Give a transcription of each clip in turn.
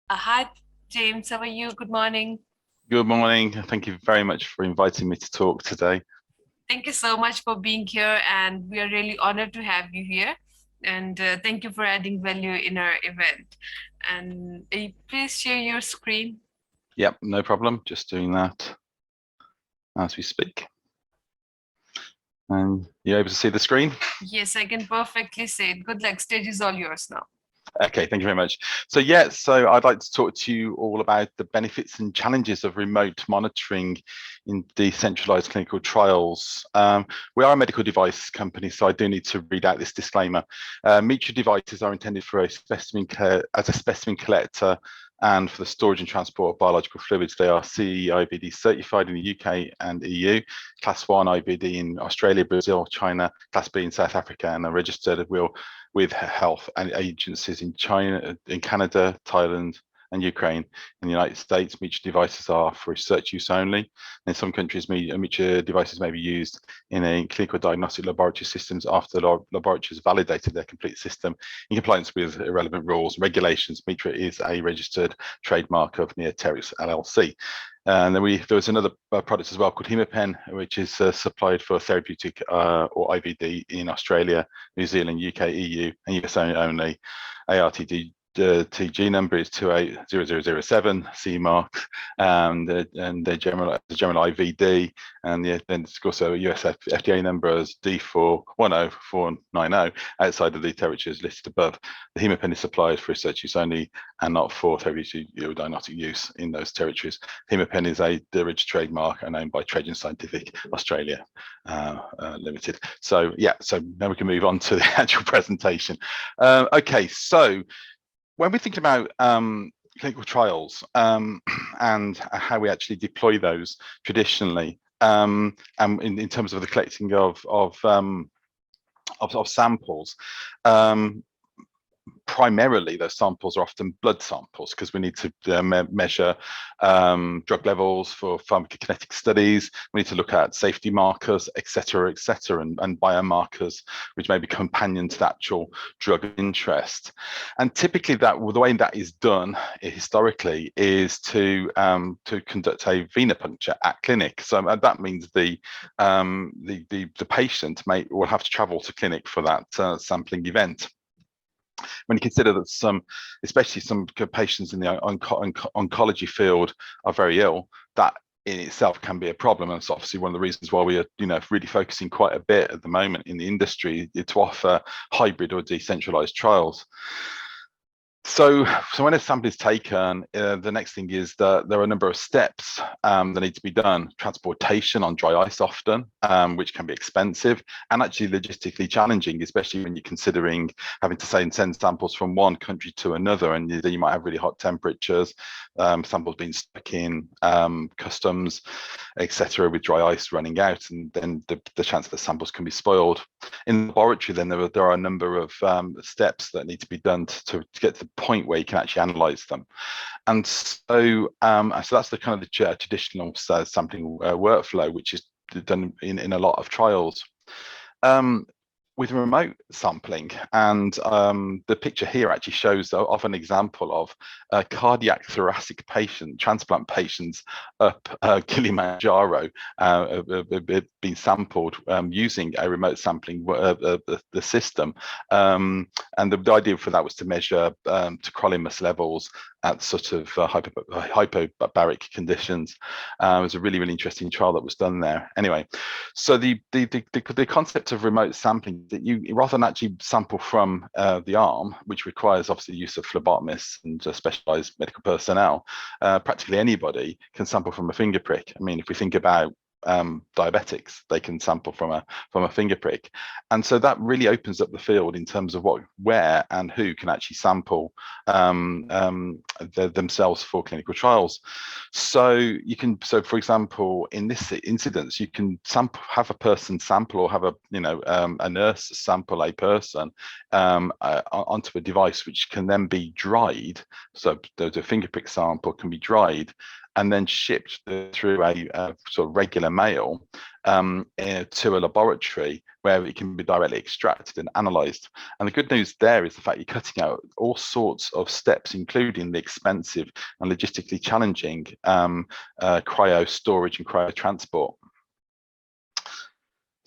Hi, James. How are you? Good morning. Good morning. Thank you very much for inviting me to talk today. Thank you so much for being here, and we are really honored to have you here. And thank you for adding value in our event. And please share your screen. Yep, no problem. Just doing that as we speak. And you're able to see the screen? Yes, I can perfectly say it. Good luck. Stage is all yours now. Okay, thank you very much. So I'd like to talk to you all about the benefits and challenges of remote monitoring in decentralized clinical trials. We are a medical device company, so I do need to read out this disclaimer. Metra devices are intended for as a specimen collector and for the storage and transport of biological fluids. They are CE IVD certified in the UK and EU, Class 1 IVD in Australia, Brazil, China, Class B in South Africa, and are registered with health and agencies in China, in Canada, Thailand, and Ukraine. In the United States, Metra devices are for research use only. In some countries, Metra devices may be used in a clinical diagnostic laboratory systems after the laboratory has validated their complete system in compliance with irrelevant rules and regulations. Metra is a registered trademark of Neoteryx LLC. And then there was another product as well called Hemapen, which is supplied for therapeutic or IVD in Australia, New Zealand, UK, EU, and USA only. ARTD TG number is 280007 C mark, and the general IVD, and then it's also a US FDA number as D410490 outside of the territories listed above. The Hemapen is supplied for research use only and not for therapeutic or diagnostic use in those territories. Hemapen is a registered trademark and owned by Trajan Scientific Australia Limited. So now we can move on to the actual presentation. Okay, so when we're thinking about clinical trials and how we actually deploy those traditionally, and in terms of the collecting of samples, primarily those samples are often blood samples because we need to measure drug levels for pharmacokinetic studies. We need to look at safety markers, etc., and biomarkers which may be companion to the actual drug of interest. And typically, the way that is done historically is to conduct a venipuncture at clinic. So that means the patient will have to travel to clinic for that sampling event. When you consider that especially some patients in the oncology field are very ill, that in itself can be a problem. And it's obviously one of the reasons why we are, really focusing quite a bit at the moment in the industry to offer hybrid or decentralized trials. So when a sample is taken, the next thing is that there are a number of steps that need to be done. Transportation on dry ice often, which can be expensive and actually logistically challenging, especially when you're considering having to send samples from one country to another, and then you might have really hot temperatures, samples being stuck in customs, etc., with dry ice running out, and then the chance that samples can be spoiled. In the laboratory, then there are a number of steps that need to be done to get to the point where you can actually analyze them. And so that's the kind of the traditional sampling workflow, which is done in a lot of trials. With remote sampling, and the picture here actually shows of an example of a cardiac thoracic transplant patients up Kilimanjaro being sampled using a remote sampling the system. And the idea for that was to measure tacrolimus levels at sort of hypobaric conditions. It was a really, really interesting trial that was done there. Anyway, so the concept of remote sampling, that you, rather than actually sample from the arm, which requires obviously the use of phlebotomists and specialized medical personnel, practically anybody can sample from a finger prick. I mean, if we think about diabetics, they can sample from a finger prick, and so that really opens up the field in terms of where and who can actually sample themselves for clinical trials. So for example, in this incidence, you can have a person sample, or have a nurse sample a person onto a device which can then be dried. So the finger prick sample can be dried and then shipped through a sort of regular mail to a laboratory where it can be directly extracted and analysed. And the good news there is the fact you're cutting out all sorts of steps, including the expensive and logistically challenging cryo storage and cryo transport.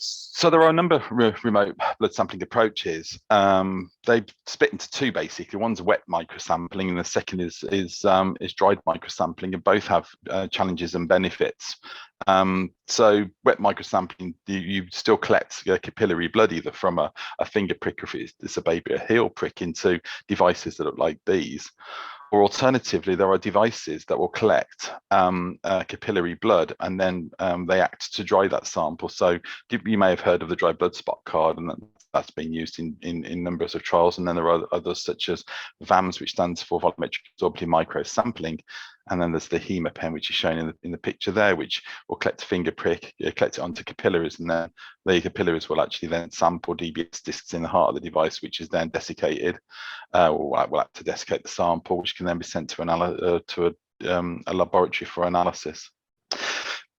So there are a number of remote blood sampling approaches. They split into two basically. One's wet microsampling, and the second is dried microsampling, and both have challenges and benefits. So wet microsampling, you still collect capillary blood either from a finger prick, or if it's a baby, a heel prick, into devices that look like these. Or alternatively, there are devices that will collect capillary blood, and then they act to dry that sample. So you may have heard of the dry blood spot card, and that's been used in numbers of trials. And then there are others such as VAMS, which stands for volumetric absorbed microsampling. And then there's the HemaPen, which is shown in the picture there, which will collect a finger prick, collect it onto capillaries, and then the capillaries will actually then sample DBS discs in the heart of the device, which is then desiccated, will act to desiccate the sample, which can then be sent to a laboratory for analysis.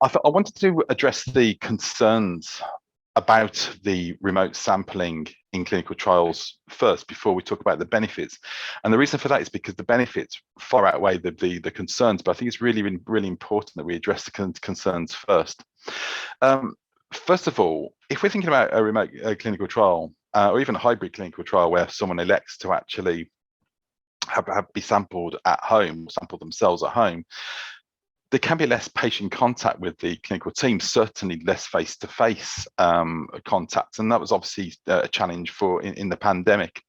I wanted to address the concerns about the remote sampling in clinical trials first, before we talk about the benefits. And the reason for that is because the benefits far outweigh the concerns, but I think it's really important that we address the concerns first. First of all, if we're thinking about a remote clinical trial, or even a hybrid clinical trial where someone elects to actually be sampled at home, sample themselves at home, there can be less patient contact with the clinical team, certainly less face-to-face contact, and that was obviously a challenge in the pandemic.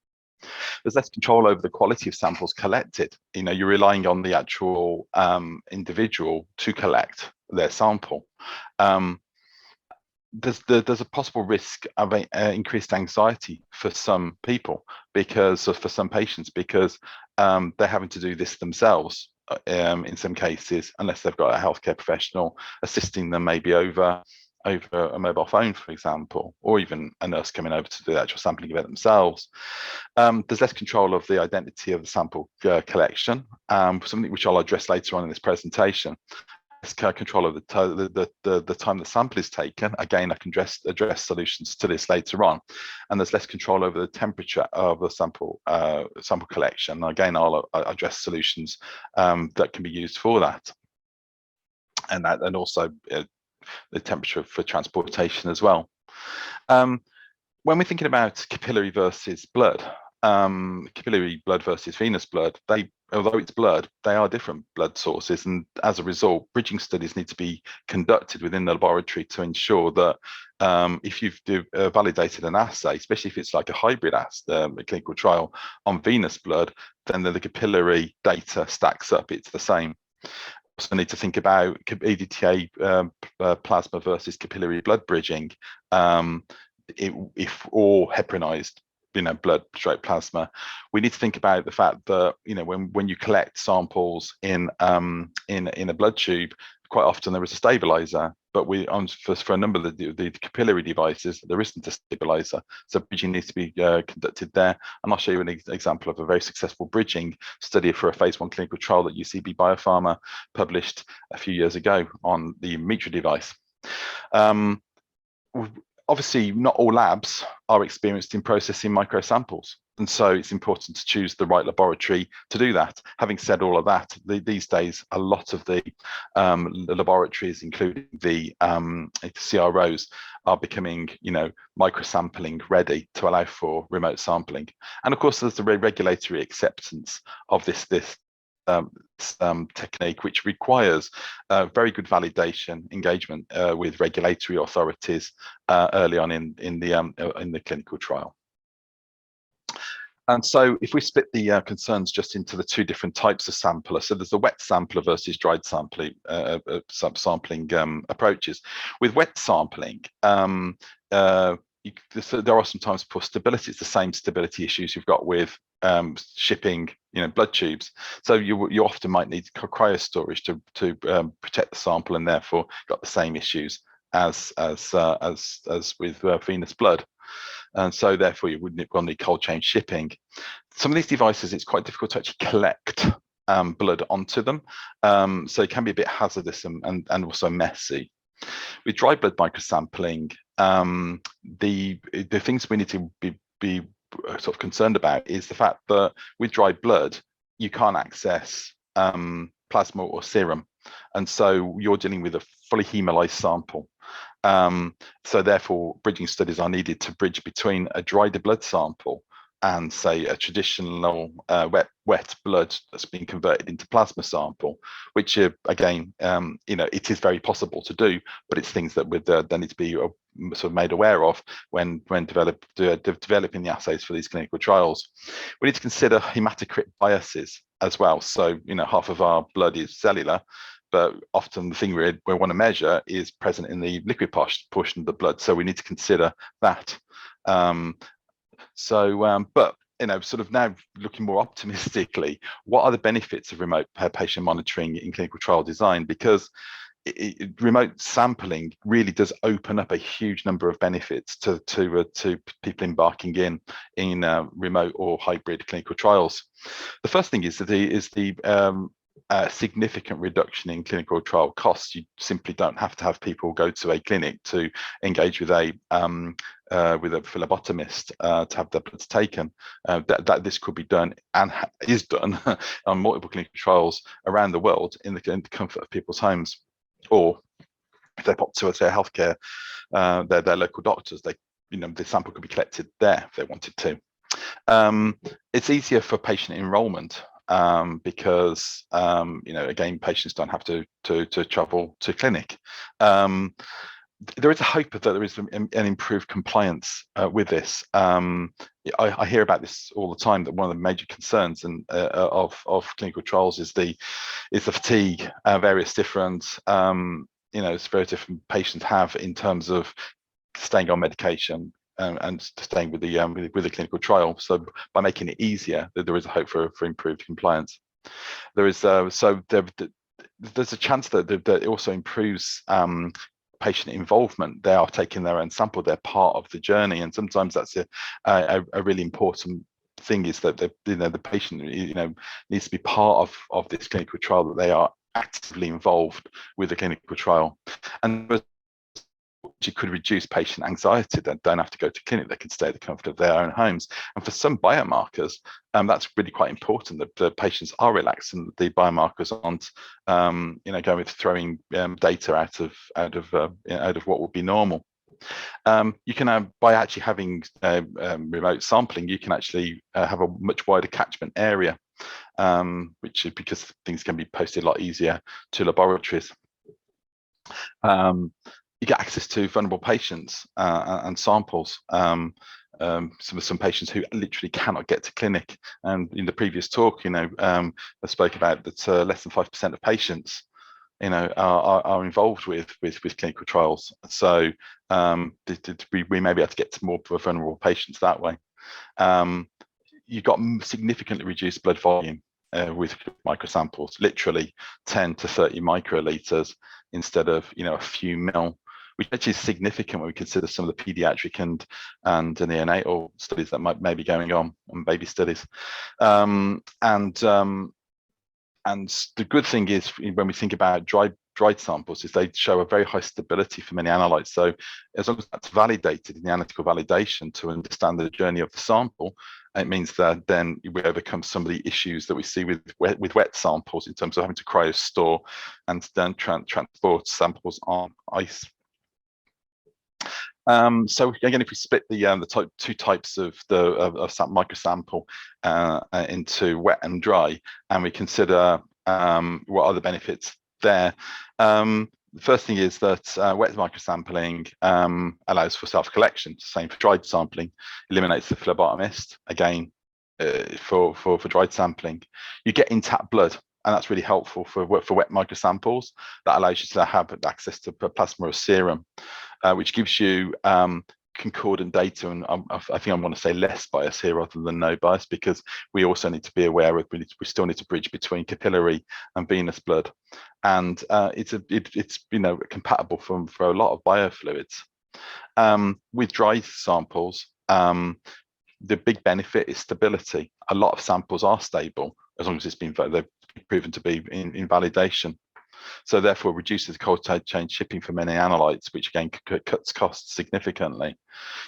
There's less control over the quality of samples collected. You're relying on the actual individual to collect their sample. There's a possible risk of increased anxiety for some people, for some patients, because they're having to do this themselves in some cases, unless they've got a healthcare professional assisting them, maybe over a mobile phone, for example, or even a nurse coming over to do the actual sampling of it themselves. There's less control of the identity of the sample collection, something which I'll address later on in this presentation. Control of the time the sample is taken. Again, I can address solutions to this later on. And there's less control over the temperature of the sample collection. Again, I'll address solutions that can be used for that, and also the temperature for transportation as well. When we're thinking about capillary versus blood, capillary blood versus venous blood, although it's blood, they are different blood sources, and as a result, bridging studies need to be conducted within the laboratory to ensure that if you've validated an assay, especially if it's like a hybrid assay, a clinical trial on venous blood, then the capillary data stacks up, it's the same. Also need to think about EDTA plasma versus capillary blood bridging, or heparinized blood straight plasma. We need to think about the fact that when you collect samples in a blood tube, quite often there is a stabilizer, but for a number of the capillary devices, there isn't a stabilizer, so bridging needs to be conducted there. And I'll show you an example of a very successful bridging study for a phase 1 clinical trial that UCB Biopharma published a few years ago on the Mitra device. Obviously, not all labs are experienced in processing microsamples, and so it's important to choose the right laboratory to do that. Having said all of that, these days, a lot of the laboratories, including the CROs, are becoming, microsampling ready to allow for remote sampling. And of course, there's the regulatory acceptance of this technique, which requires very good validation engagement with regulatory authorities early on in the clinical trial. And so if we split the concerns just into the two different types of sampler, so there's the wet sampler versus dried sampling approaches. With wet sampling, there are sometimes poor stability. It's the same stability issues you've got with shipping, blood tubes. So you often might need cryo storage to protect the sample, and therefore got the same issues as with venous blood. And so therefore you wouldn't need cold chain shipping. Some of these devices, it's quite difficult to actually collect blood onto them, so it can be a bit hazardous and also messy. With dry blood microsampling, the things we need to be sort of concerned about is the fact that with dry blood, you can't access plasma or serum. And so you're dealing with a fully hemolyzed sample. So therefore, bridging studies are needed to bridge between a dried blood sample and say a traditional wet blood that's been converted into plasma sample, which again, it is very possible to do, but it's things that would then need to be sort of made aware of when developing the assays for these clinical trials. We need to consider hematocrit biases as well. So half of our blood is cellular, but often the thing we want to measure is present in the liquid portion of the blood. So we need to consider that. But sort of now looking more optimistically, what are the benefits of remote patient monitoring in clinical trial design? Because remote sampling really does open up a huge number of benefits to people embarking in remote or hybrid clinical trials. The first thing is the significant reduction in clinical trial costs. You simply don't have to have people go to a clinic to engage with a phlebotomist to have their bloods taken. That this could be done and is done on multiple clinical trials around the world in the comfort of people's homes. Or if they pop to their healthcare, their local doctors, the sample could be collected there if they wanted to. It's easier for patient enrollment because again, patients don't have to travel to clinic. There is a hope that there is an improved compliance with this. I hear about this all the time, that one of the major concerns of clinical trials is the fatigue, various different very different patients have in terms of staying on medication and staying with the clinical trial. So by making it easier, there is a hope for improved compliance. There is there's a chance that it also improves patient involvement. They are taking their own sample, they're part of the journey, and sometimes that's a really important thing, is that the patient needs to be part of this clinical trial, that they are actively involved with the clinical trial. And you could reduce patient anxiety. They don't have to go to clinic, they can stay at the comfort of their own homes. And for some biomarkers, that's really quite important, that the patients are relaxed and the biomarkers aren't going with throwing data out of what would be normal. You can by actually having remote sampling, you can actually have a much wider catchment area, which is because things can be posted a lot easier to laboratories. You get access to vulnerable patients and samples. Some patients who literally cannot get to clinic. And in the previous talk, I spoke about that less than 5% of patients, are involved with clinical trials. So we may be able to get to more vulnerable patients that way. You've got significantly reduced blood volume with microsamples, literally 10 to 30 microliters instead of a few mil, which actually is significant when we consider some of the pediatric and the neonatal studies that may be going on baby studies. And the good thing is, when we think about dried samples, is they show a very high stability for many analytes. So as long as that's validated in the analytical validation to understand the journey of the sample, it means that then we overcome some of the issues that we see with wet samples, in terms of having to cryo store and then transport samples on ice. So again, if we split the two types of microsample into wet and dry, and we consider what are the benefits there. The first thing is that wet microsampling allows for self-collection. Same for dried sampling, eliminates the phlebotomist. Again, for dried sampling, you get intact blood, and that's really helpful for wet microsamples. That allows you to have access to plasma or serum, which gives you concordant data. And I think I want to say less bias here rather than no bias, because we also need to be aware of, we still need to bridge between capillary and venous blood, and it's compatible for a lot of biofluids. With dry samples, the big benefit is stability. A lot of samples are stable as long as they've proven to be in validation. So therefore reduces cold chain shipping for many analytes, which again cuts costs significantly.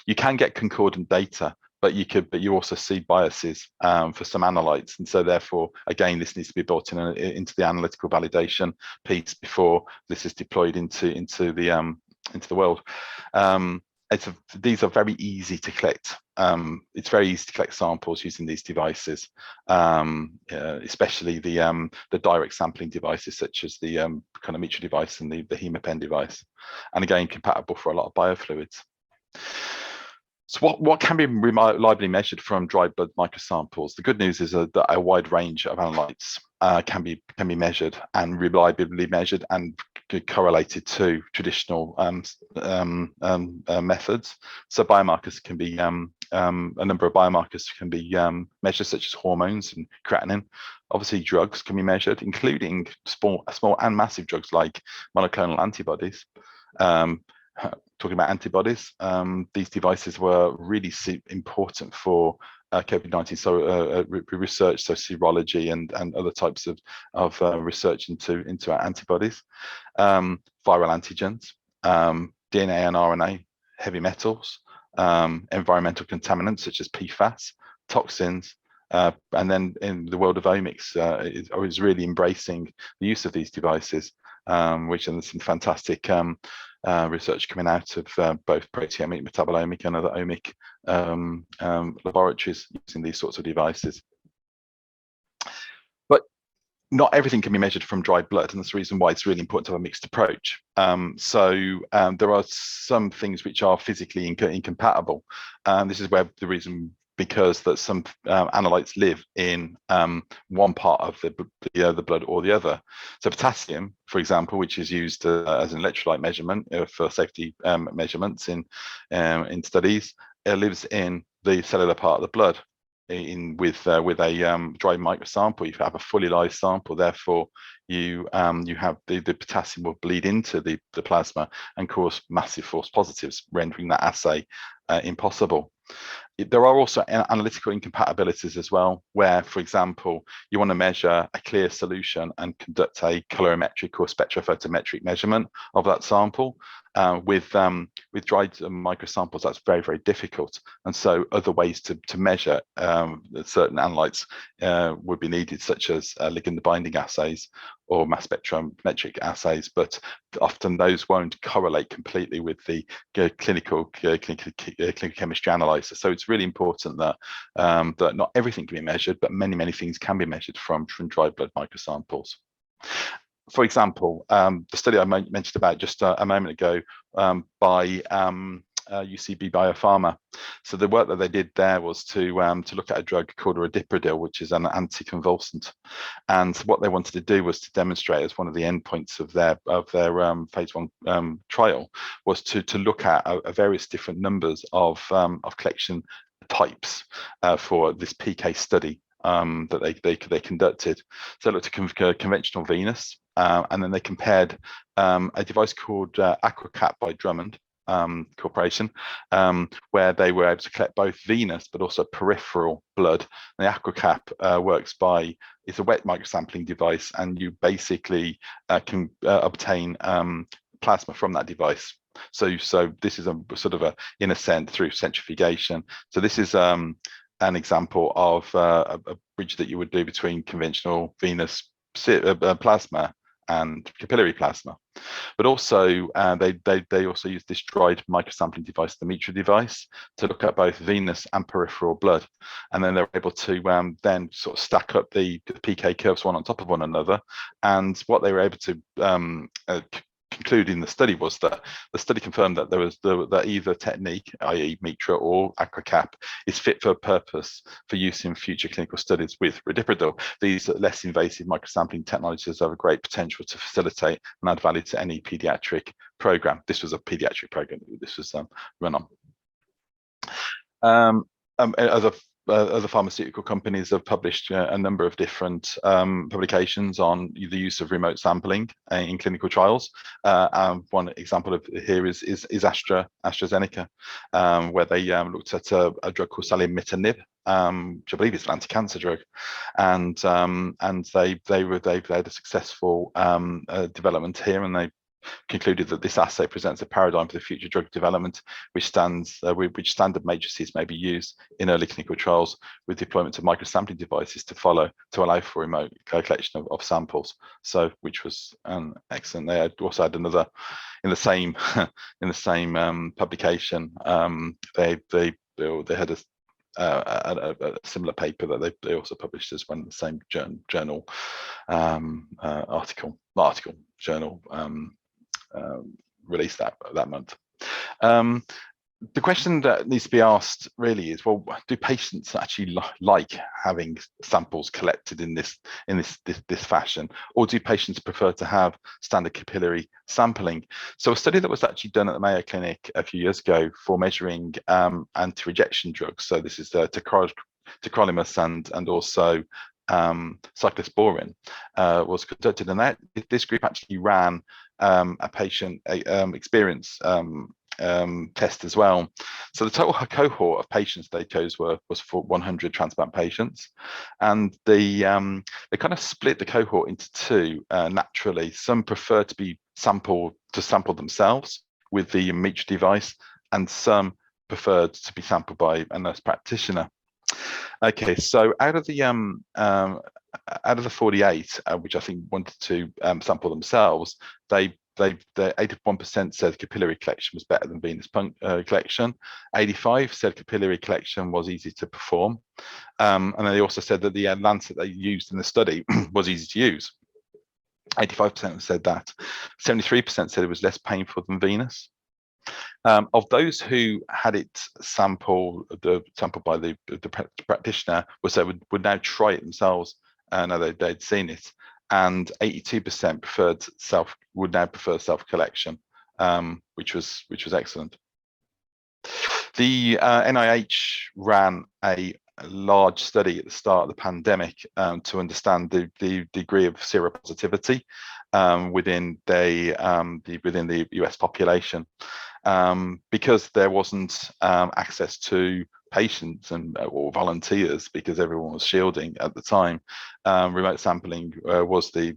You can get concordant data, but you also see biases for some analytes, and so therefore, again, this needs to be built into the analytical validation piece before this is deployed into the world. These are very easy to collect. It's very easy to collect samples using these devices, especially the direct sampling devices such as the Chronometer device and the Hemapen device, and again compatible for a lot of biofluids. So what can be reliably measured from dried blood microsamples? The good news is that a wide range of analytes can be measured and reliably measured and correlated to traditional methods. So biomarkers can be a number of biomarkers can be measured, such as hormones and creatinine. Obviously, drugs can be measured, including small and massive drugs like monoclonal antibodies. Talking about antibodies, these devices were really important for COVID-19 research, so serology and other types of research into our antibodies, viral antigens, DNA and RNA, heavy metals, environmental contaminants such as PFAS, toxins, and then in the world of omics is really embracing the use of these devices, which there's some fantastic research coming out of both proteomic, metabolomic, and other omic laboratories using these sorts of devices. But not everything can be measured from dried blood, and that's the reason why it's really important to have a mixed approach. There are some things which are physically incompatible. This is where the reason, because that some analytes live in one part of the blood or the other. So potassium, for example, which is used as an electrolyte measurement for safety measurements in studies, it lives in the cellular part of the blood. With a dry microsample, you have a fully live sample. Therefore, you have the potassium will bleed into the plasma and cause massive false positives, rendering that assay impossible. There are also analytical incompatibilities as well, where, for example, you want to measure a clear solution and conduct a colorimetric or spectrophotometric measurement of that sample. With dried microsamples, that's very, very difficult. And so other ways to measure certain analytes would be needed, such as ligand binding assays or mass spectrometric assays, but often those won't correlate completely with the clinical chemistry analyzer. So it's really important that that not everything can be measured, but many things can be measured from dried blood microsamples. For example, the study I mentioned about just a moment ago by UCB Biopharma. So the work that they did there was to look at a drug called radiprodil, which is an anticonvulsant. And what they wanted to do was to demonstrate, as one of the endpoints of their phase 1 trial, was to look at various different numbers of collection types for this PK study that they conducted. So they looked at conventional venous, and then they compared a device called AquaCap by Drummond Corporation, where they were able to collect both venous but also peripheral blood. The AquaCap works by, it's a wet microsampling device, and you basically can obtain plasma from that device. So this is a sort of in a sense, through centrifugation. So this is an example of a bridge that you would do between conventional venous plasma and capillary plasma. But also they also use this dried microsampling device, the Mitra device, to look at both venous and peripheral blood, and then they're able to then sort of stack up the PK curves one on top of one another. And what they were able to conclude in the study was that the study confirmed that that either technique, i.e. Mitra or AquaCap, is fit for purpose for use in future clinical studies with radiprodil. These less invasive microsampling technologies have a great potential to facilitate and add value to any pediatric program. This was a pediatric program that this was run on. Other pharmaceutical companies have published a number of different publications on the use of remote sampling in clinical trials. One example of here is AstraZeneca, where they looked at a drug called salimetinib, which I believe is an anti-cancer drug, and they had a successful development here, and they concluded that this assay presents a paradigm for the future drug development, which standard matrices may be used in early clinical trials with deployment of microsampling devices to allow for remote collection of samples. So, which was excellent. They also had another in the same publication. They had a similar paper that they also published as one in the same journal journal released that month. The question that needs to be asked really is, well, do patients actually like having samples collected in this fashion, or do patients prefer to have standard capillary sampling? So a study that was actually done at the Mayo Clinic a few years ago for measuring anti-rejection drugs, so this is tacrolimus and also cyclosporin, was conducted, and this group actually ran a patient experience test as well. So the total cohort of patients they chose was for 100 transplant patients, and they kind of split the cohort into two naturally. Some prefer to sample themselves with the Meach device, and some preferred to be sampled by a nurse practitioner. Okay, so out of the 48, which I think wanted to sample themselves, the 81% said capillary collection was better than venous collection. 85 said capillary collection was easy to perform, and they also said that the lancet they used in the study was easy to use. 85% said that. 73% said it was less painful than venous. Of those who had it sampled by the practitioner, would now try it themselves now they'd seen it, and 82% would now prefer self-collection, which was excellent. The NIH ran a large study at the start of the pandemic to understand the degree of seropositivity within the US population, because there wasn't access to patients or volunteers because everyone was shielding at the time. Remote sampling was the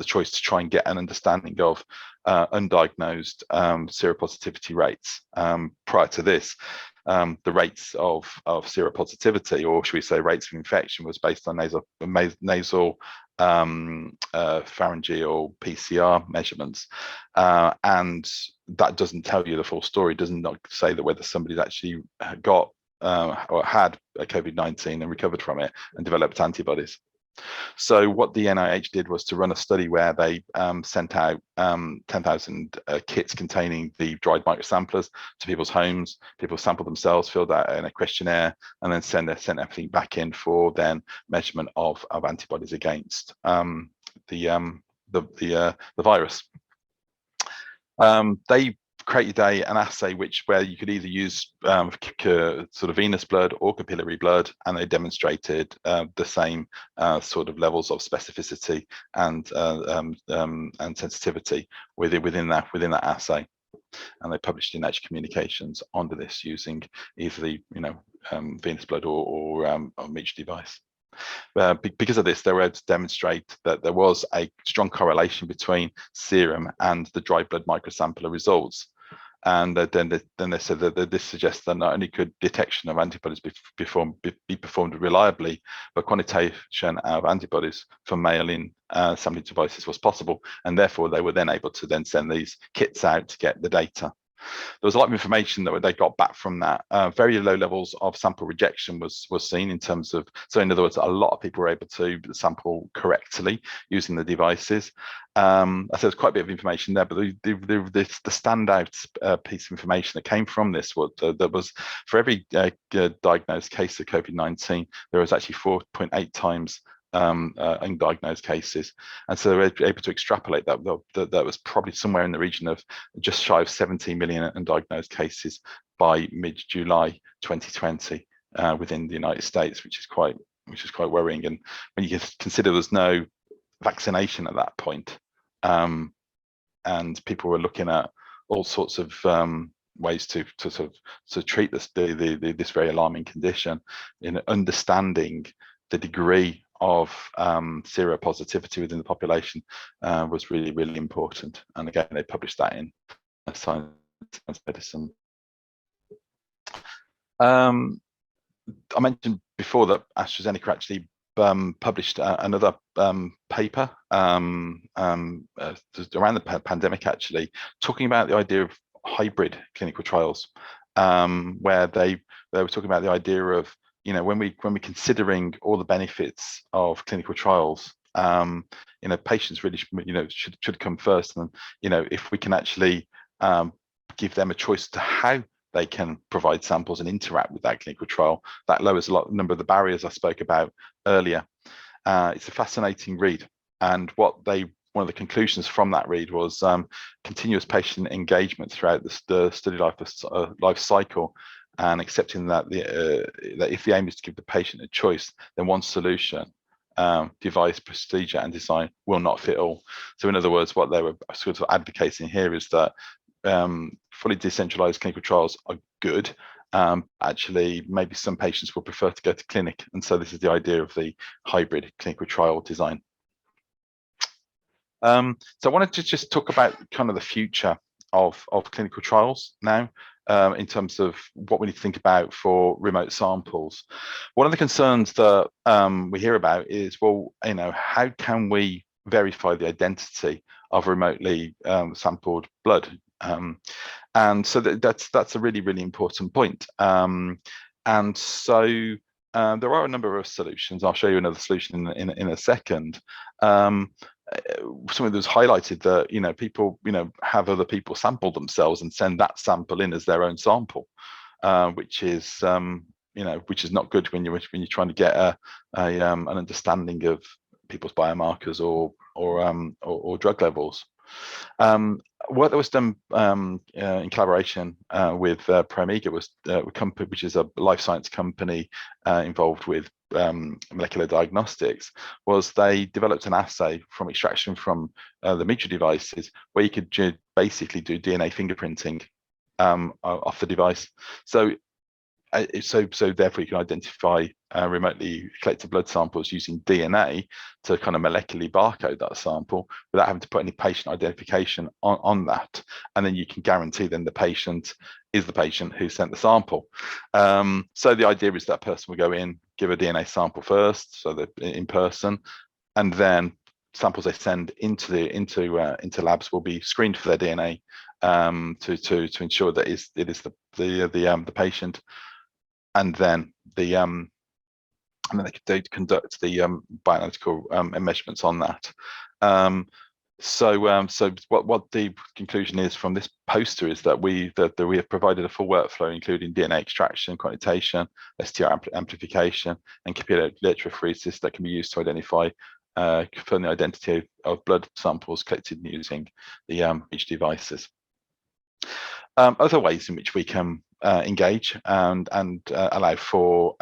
choice to try and get an understanding of undiagnosed seropositivity rates. Prior to this, the rates of seropositivity, or should we say rates of infection, was based on nasal pharyngeal PCR measurements, and that doesn't tell you the full story. It doesn't say that whether somebody's actually got or had COVID-19 and recovered from it and developed antibodies. So what the NIH did was to run a study where they sent out 10,000 kits containing the dried microsamplers to people's homes. People sampled themselves, filled out in a questionnaire, and then sent everything back in for then measurement of antibodies against the virus. They created an assay where you could either use sort of venous blood or capillary blood, and they demonstrated the same sort of levels of specificity and sensitivity within that assay. And they published in Nature Communications onto this using either the venous blood or Meach device. Because of this, they were able to demonstrate that there was a strong correlation between serum and the dry blood microsampler results. And then they said that this suggests that not only could detection of antibodies be performed reliably, but quantitation of antibodies from mail-in sampling devices was possible, and therefore they were then able to then send these kits out to get the data. There was a lot of information that they got back from that. Very low levels of sample rejection was seen in terms of, so in other words, a lot of people were able to sample correctly using the devices. I said there's quite a bit of information there, but the standout piece of information that came from this was there was, for every diagnosed case of COVID-19, there was actually 4.8 times undiagnosed cases, and so they were able to extrapolate that was probably somewhere in the region of just shy of 17 million undiagnosed cases by mid-July 2020 within the United States, which is quite worrying. And when you consider there's no vaccination at that point, and people were looking at all sorts of ways to sort of treat this this very alarming condition, in understanding the degree of seropositivity within the population was really, really important. And again, they published that in Science Medicine. I mentioned before that AstraZeneca actually published another paper around the pandemic, actually talking about the idea of hybrid clinical trials, where they were talking about the idea of, you know, when we're considering all the benefits of clinical trials, you know, patients really should come first, and you know, if we can actually give them a choice to how they can provide samples and interact with that clinical trial, that lowers a number of the barriers I spoke about earlier. It's a fascinating read, and one of the conclusions from that read was continuous patient engagement throughout the study life cycle, and accepting that that if the aim is to give the patient a choice, then one solution, device, procedure, and design will not fit all. So in other words, what they were sort of advocating here is that fully decentralized clinical trials are good. Actually, maybe some patients will prefer to go to clinic, and so this is the idea of the hybrid clinical trial design. So I wanted to just talk about kind of the future of clinical trials now, in terms of what we need to think about for remote samples. One of the concerns that we hear about is, well, you know, how can we verify the identity of remotely sampled blood? And so that's a really, really important point. And so there are a number of solutions. I'll show you another solution in a second. Something that was highlighted that, you know, people, you know, have other people sample themselves and send that sample in as their own sample, which is you know, which is not good when you're trying to get an understanding of people's biomarkers or drug levels. Work that was done in collaboration with Promega was a company, which is a life science company involved with molecular diagnostics, was they developed an assay from extraction from the Mitra devices, where you could basically do DNA fingerprinting off the device. So therefore you can identify remotely collected blood samples using DNA to kind of molecularly barcode that sample without having to put any patient identification on that. And then you can guarantee then the patient is the patient who sent the sample. So the idea is that person will go in, give a DNA sample first, so that in person, and then samples they send into labs will be screened for their DNA to ensure that it is the patient. And then they conduct the bioanalytical measurements on that. So what the conclusion is from this poster is that we have provided a full workflow, including DNA extraction, quantitation, STR amplification, and computer electrophoresis that can be used to identify confirm the identity of blood samples collected using the each devices. Other ways in which we can engage and allow for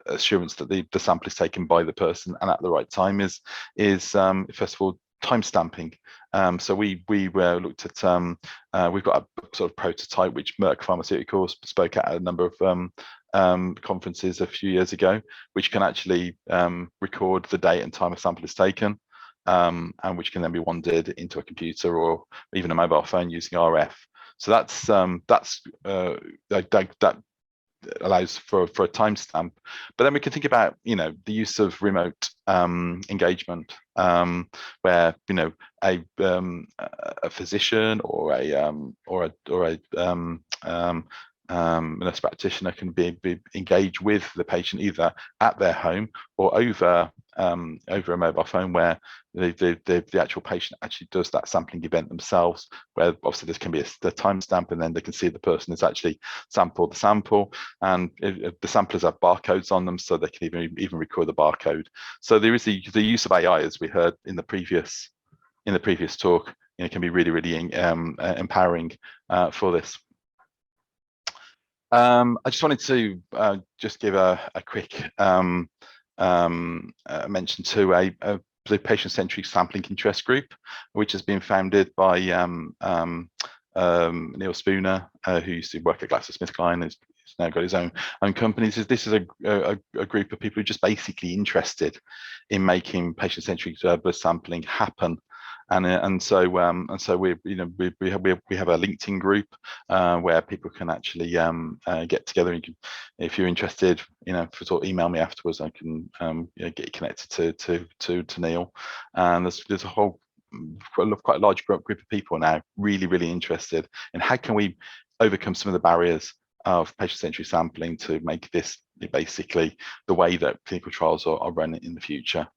assurance that the sample is taken by the person and at the right time is first of all time stamping. So we looked at we've got a sort of prototype which Merck Pharmaceuticals spoke at a number of conferences a few years ago, which can actually record the date and time a sample is taken, and which can then be wandered into a computer or even a mobile phone using RF. So that allows for a timestamp. But then we can think about, you know, the use of remote engagement, where, you know, a physician or a nurse practitioner can be engaged with the patient either at their home or over a mobile phone, where the actual patient actually does that sampling event themselves, where obviously there can be the timestamp, and then they can see the person has actually sampled the sample, and the samplers have barcodes on them, so they can even record the barcode. So there is the use of AI, as we heard in the previous talk, you know, can be really, really empowering for this. I just wanted to just give a quick mention to the patient-centric sampling interest group, which has been founded by Neil Spooner, who used to work at GlaxoSmithKline, has now got his own companies. This is a group of people who are just basically interested in making patient-centric blood sampling happen. And so we have a LinkedIn group where people can actually get together. And if you're interested, email me afterwards. I can get you connected to Neil. And there's a whole quite a large group of people now really interested in how can we overcome some of the barriers of patient-centric sampling to make this basically the way that clinical trials are run in the future.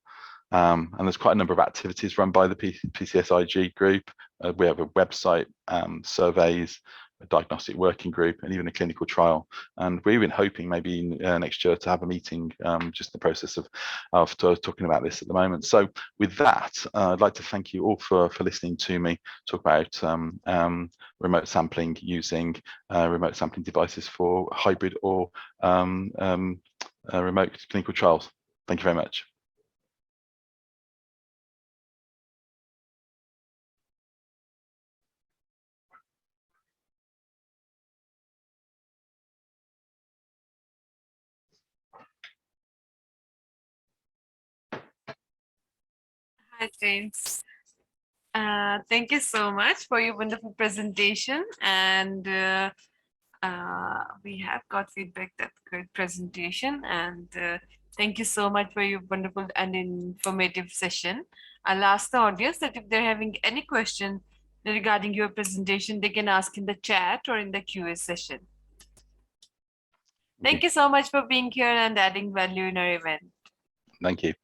And there's quite a number of activities run by the PCSIG group. We have a website, surveys, a diagnostic working group, and even a clinical trial. And we've been hoping maybe next year to have a meeting, just in the process of talking about this at the moment. So with that, I'd like to thank you all for listening to me talk about remote sampling using remote sampling devices for hybrid or remote clinical trials. Thank you very much. Hi, James. Thank you so much for your wonderful presentation. And we have got feedback that good presentation. And thank you so much for your wonderful and informative session. I'll ask the audience that if they're having any question regarding your presentation, they can ask in the chat or in the QA session. Thank you so much for being here and adding value in our event. Thank you.